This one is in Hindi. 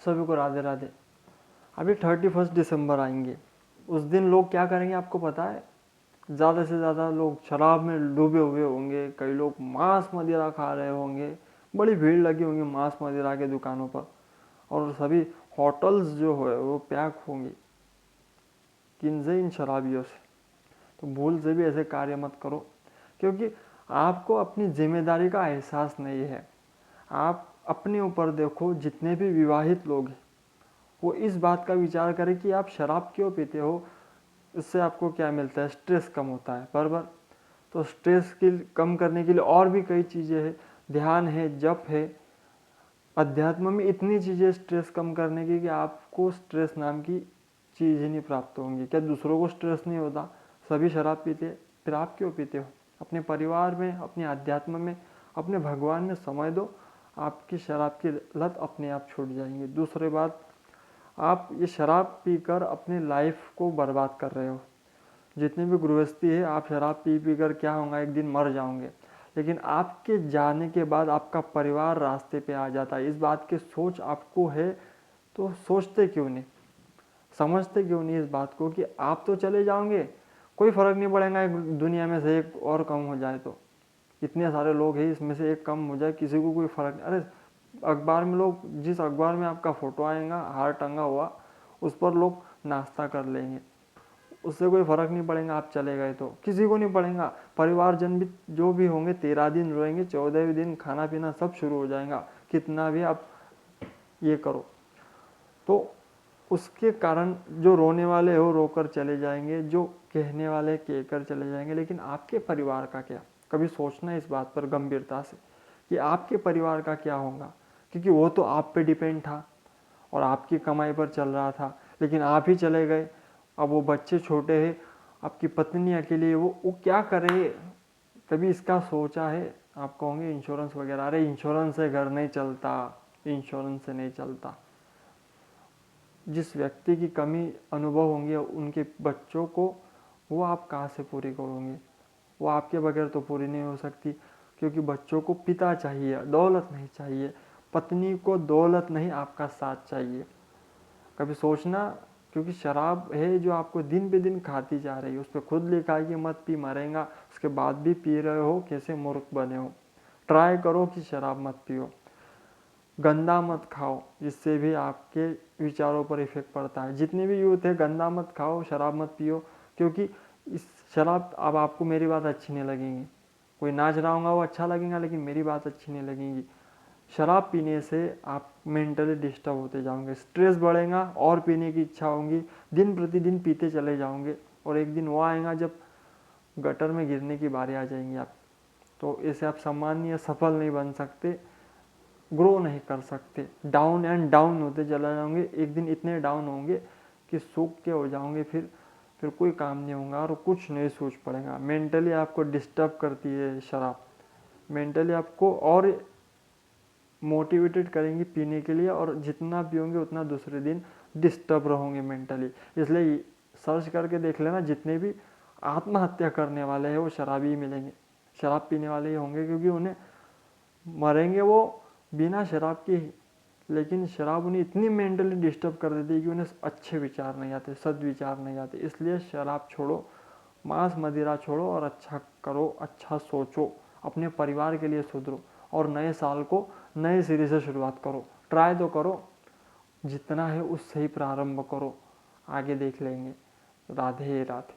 सभी को राधे राधे। अभी 31 दिसंबर आएंगे, उस दिन लोग क्या करेंगे आपको पता है? ज़्यादा से ज़्यादा लोग शराब में डूबे हुए होंगे, कई लोग मांस मदिरा खा रहे होंगे, बड़ी भीड़ लगी होंगी मांस मदिरा के दुकानों पर, और सभी होटल्स जो है वो पैक होंगी किनसे इन शराबियों से। तो भूल से भी ऐसे कार्य मत करो, क्योंकि आपको अपनी जिम्मेदारी का एहसास नहीं है। आप अपने ऊपर देखो, जितने भी विवाहित लोग हैं वो इस बात का विचार करें कि आप शराब क्यों पीते हो, इससे आपको क्या मिलता है? स्ट्रेस कम होता है, बराबर। तो स्ट्रेस के कम करने के लिए और भी कई चीज़ें हैं, ध्यान है, जप है, अध्यात्म में इतनी चीज़ें स्ट्रेस कम करने की कि आपको स्ट्रेस नाम की चीज़ ही नहीं प्राप्त होंगी। क्या दूसरों को स्ट्रेस नहीं होता? सभी शराब पीते, फिर आप क्यों पीते हो? अपने परिवार में, अपने अध्यात्म में, अपने भगवान में समय दो, आपकी शराब की लत अपने आप छूट जाएंगी। दूसरी बात, आप ये शराब पीकर अपने लाइफ को बर्बाद कर रहे हो। जितनी भी गृहस्थी है, आप शराब पी पी कर क्या होगा, एक दिन मर जाओगे, लेकिन आपके जाने के बाद आपका परिवार रास्ते पे आ जाता है। इस बात की सोच आपको है तो सोचते क्यों नहीं, समझते क्यों नहीं इस बात को कि आप तो चले जाओगे, कोई फर्क नहीं पड़ेगा दुनिया में से एक और कम हो जाए तो। इतने सारे लोग हैं, इसमें से एक कम हो जाए, किसी को कोई फर्क नहीं। अरे अखबार में लोग, जिस अखबार में आपका फोटो आएगा हार टंगा हुआ, उस पर लोग नाश्ता कर लेंगे, उससे कोई फर्क नहीं पड़ेगा। आप चले गए तो किसी को नहीं पड़ेगा। परिवारजन भी जो भी होंगे 13 दिन रहेंगे, 14वें दिन खाना पीना सब शुरू हो जाएगा, कितना भी आप ये करो। तो उसके कारण जो रोने वाले हो रोकर चले जाएंगे, जो कहने वाले कहकर चले जाएंगे, लेकिन आपके परिवार का क्या? कभी सोचना इस बात पर गंभीरता से कि आपके परिवार का क्या होगा, क्योंकि वो तो आप पे डिपेंड था और आपकी कमाई पर चल रहा था, लेकिन आप ही चले गए। अब वो बच्चे छोटे हैं, आपकी पत्नी अकेली है, वो क्या करे? कभी इसका सोचा है? आप कहोगे इंश्योरेंस वगैरह, अरे इंश्योरेंस से घर नहीं चलता, इंश्योरेंस से नहीं चलता। जिस व्यक्ति की कमी अनुभव होंगी उनके बच्चों को, वो आप कहाँ से पूरी करोगे? वो आपके बगैर तो पूरी नहीं हो सकती, क्योंकि बच्चों को पिता चाहिए, दौलत नहीं चाहिए। पत्नी को दौलत नहीं, आपका साथ चाहिए। कभी सोचना, क्योंकि शराब है जो आपको दिन पे दिन खाती जा रही है, उस पर खुद लिखा है कि मत पी, मरेगा, उसके बाद भी पी रहे हो, कैसे मूर्ख बने हो। ट्राई करो कि शराब मत पियो, गंदा मत खाओ, जिससे भी आपके विचारों पर इफेक्ट पड़ता है। जितने भी यूथ है, गंदा मत खाओ, शराब मत पियो, क्योंकि इस शराब, अब आपको मेरी बात अच्छी नहीं लगेगी, कोई नाच रहा होगा वो अच्छा लगेगा, लेकिन मेरी बात अच्छी नहीं लगेगी। शराब पीने से आप मेंटली डिस्टर्ब होते जाओगे, स्ट्रेस बढ़ेगा और पीने की इच्छा होगी, दिन प्रतिदिन पीते चले जाओगे, और एक दिन वो आएगा जब गटर में गिरने की बारी आ जाएंगी आप। तो ऐसे आप सम्मानीय सफल नहीं बन सकते, ग्रो नहीं कर सकते, डाउन एंड डाउन होते चले जाओगे। एक दिन इतने डाउन होंगे कि सूख के हो जाओगे, फिर कोई काम नहीं होगा और कुछ नहीं सोच पड़ेगा। मेंटली आपको डिस्टर्ब करती है शराब, मेंटली आपको और मोटिवेटेड करेंगी पीने के लिए, और जितना पियोगे उतना दूसरे दिन डिस्टर्ब रहोगे मेंटली। इसलिए सर्च करके देख लेना, जितने भी आत्महत्या करने वाले हैं वो शराबी ही मिलेंगे, शराब पीने वाले ही होंगे, क्योंकि उन्हें मरेंगे वो बिना शराब के ही, लेकिन शराब उन्हें इतनी मेंटली डिस्टर्ब कर देती है कि उन्हें अच्छे विचार नहीं आते, सद्विचार नहीं आते। इसलिए शराब छोड़ो, मांस मदिरा छोड़ो और अच्छा करो, अच्छा सोचो, अपने परिवार के लिए सुधरो, और नए साल को नए सिरे से शुरुआत करो। ट्राई तो करो, जितना है उससे ही प्रारंभ करो, आगे देख लेंगे। राधे राधे।